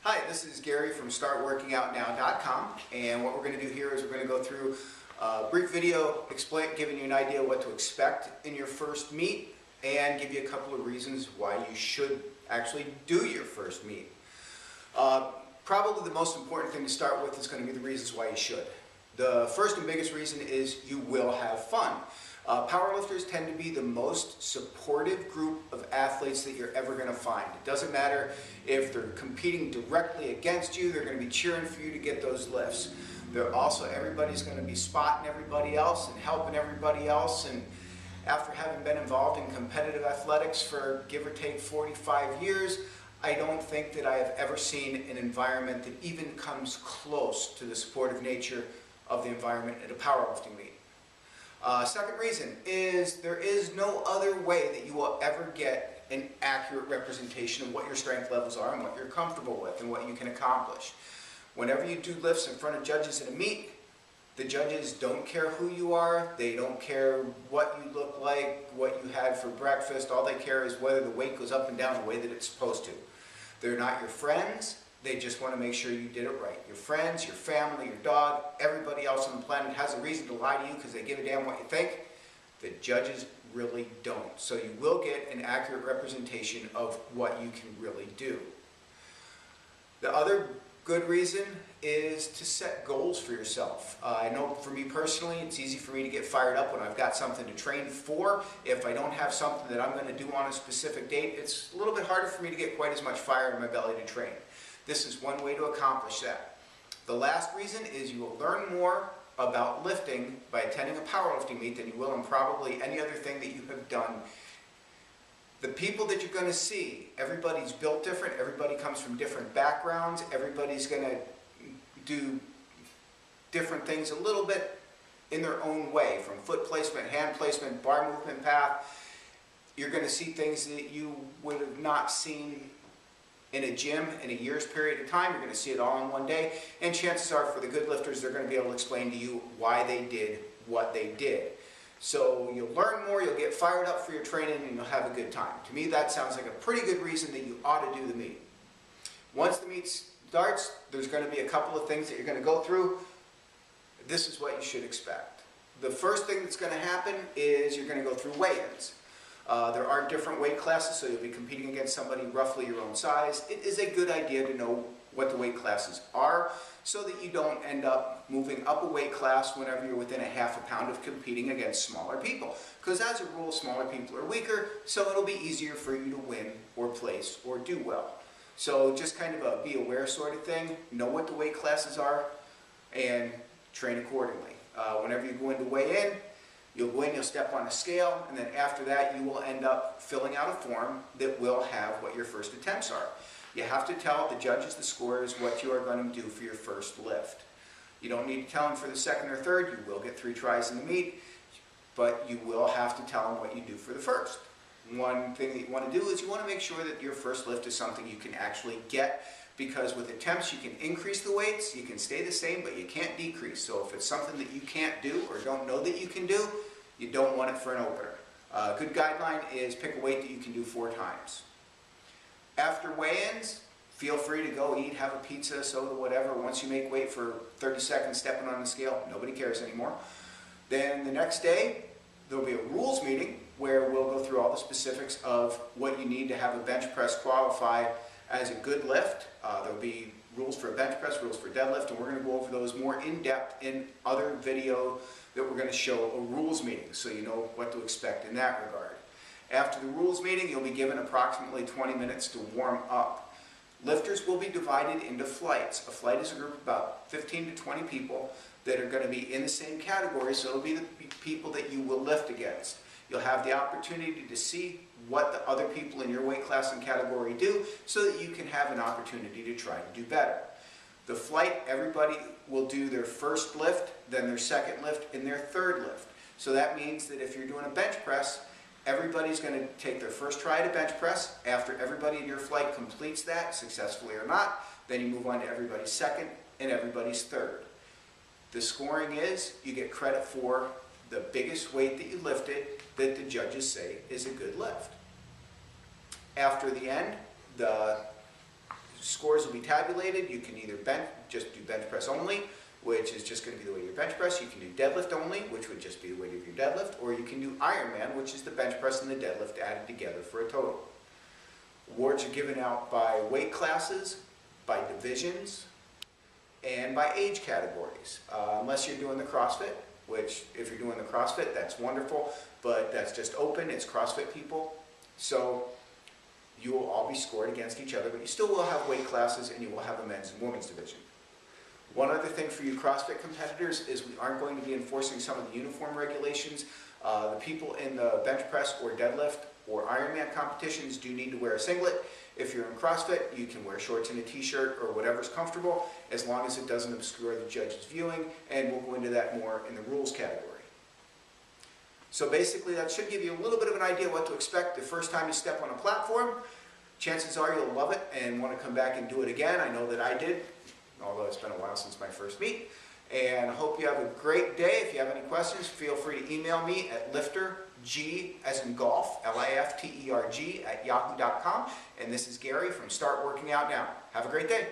Hi, this is Gary from StartWorkingOutNow.com, and what we're going to do here is we're going to go through a brief video giving you an idea what to expect in your first meet and give you a couple of reasons why you should actually do your first meet. Probably the most important thing to start with is going to be the reasons why you should. The first and biggest reason is you will have fun. Powerlifters tend to be the most supportive group of athletes that you're ever going to find. It doesn't matter if they're competing directly against you, they're going to be cheering for you to get those lifts. Everybody's going to be spotting everybody else and helping everybody else. And after having been involved in competitive athletics for give or take 45 years, I don't think that I have ever seen an environment that even comes close to the supportive nature of the environment at a powerlifting meet. Second reason is there is no other way that you will ever get an accurate representation of what your strength levels are and what you're comfortable with and what you can accomplish. Whenever you do lifts in front of judges in a meet, the judges don't care who you are, they don't care what you look like, what you had for breakfast, all they care is whether the weight goes up and down the way that it's supposed to. They're not your friends. They just want to make sure you did it right. Your friends, your family, your dog, everybody else on the planet has a reason to lie to you because they give a damn what you think. The judges really don't. So you will get an accurate representation of what you can really do. The other good reason is to set goals for yourself. I know for me personally, it's easy for me to get fired up when I've got something to train for. If I don't have something that I'm going to do on a specific date, it's a little bit harder for me to get quite as much fire in my belly to train. This is one way to accomplish that. The last reason is you will learn more about lifting by attending a powerlifting meet than you will in probably any other thing that you have done. The people that you're going to see, everybody's built different, everybody comes from different backgrounds, everybody's going to do different things a little bit in their own way, from foot placement, hand placement, bar movement path. You're going to see things that you would have not seen in a gym in a year's period of time. You're going to see it all in one day, and chances are for the good lifters, they're going to be able to explain to you why they did what they did. So you'll learn more, you'll get fired up for your training, and you'll have a good time. To me, that sounds like a pretty good reason that you ought to do the meet. Once the meet starts, there's going to be a couple of things that you're going to go through. This is what you should expect. The first thing that's going to happen is you're going to go through weigh-ins. There are different weight classes, so you'll be competing against somebody roughly your own size. It is a good idea to know what the weight classes are so that you don't end up moving up a weight class whenever you're within a half a pound of competing against smaller people. Because as a rule, smaller people are weaker, so it'll be easier for you to win or place or do well. So just kind of a be aware sort of thing. Know what the weight classes are and train accordingly. Whenever you go in to weigh in, you'll go in, you'll step on a scale, and then after that you will end up filling out a form that will have what your first attempts are. You have to tell the judges, the scorers, what you are going to do for your first lift. You don't need to tell them for the second or third. You will get 3 tries in the meet, but you will have to tell them what you do for the first. One thing that you want to do is you want to make sure that your first lift is something you can actually get, because with attempts you can increase the weights, you can stay the same, but you can't decrease. So if it's something that you can't do or don't know that you can do, you don't want it for an opener. A good guideline is pick a weight that you can do 4 times. After weigh-ins, feel free to go eat, have a pizza, soda, whatever. Once you make weight for 30 seconds stepping on the scale, nobody cares anymore. Then the next day, there'll be a rules meeting where we'll go through all the specifics of what you need to have a bench press qualify as a good lift. There'll be rules for a bench press, rules for deadlift, and we're going to go over those more in depth in other video that we're going to show a rules meeting, so you know what to expect in that regard. After the rules meeting, you'll be given approximately 20 minutes to warm up. Lifters will be divided into flights. A flight is a group of about 15 to 20 people that are going to be in the same category, so it'll be the people that you will lift against. You'll have the opportunity to see what the other people in your weight class and category do so that you can have an opportunity to try to do better. The flight, everybody will do their first lift, then their second lift, and their third lift. So that means that if you're doing a bench press, everybody's going to take their first try at a bench press. After everybody in your flight completes that, successfully or not, then you move on to everybody's second and everybody's third. The scoring is you get credit for the biggest weight that you lifted that the judges say is a good lift. After the end, the scores will will be tabulated. You can either just do bench press only, which is just going to be the weight of your bench press. You can do deadlift only, which would just be the weight of your deadlift. Or you can do Ironman, which is the bench press and the deadlift added together for a total. Awards are given out by weight classes, by divisions, and by age categories. Unless you're doing the CrossFit, which if you're doing the CrossFit, that's wonderful, but that's just open, it's CrossFit people. So you will all be scored against each other, but you still will have weight classes and you will have a men's and women's division. One other thing for you CrossFit competitors is we aren't going to be enforcing some of the uniform regulations. The people in the bench press or deadlift or Ironman competitions do need to wear a singlet. If you're in CrossFit, you can wear shorts and a t-shirt or whatever's comfortable, as long as it doesn't obscure the judge's viewing, and we'll go into that more in the rules category. So basically that should give you a little bit of an idea what to expect the first time you step on a platform. Chances are you'll love it and want to come back and do it again. I know that I did, although it's been a while since my first meet. And I hope you have a great day. If you have any questions, feel free to email me at lifterg, as in golf, L-I-F-T-E-R-G, @yahoo.com. And this is Gary from Start Working Out Now. Have a great day.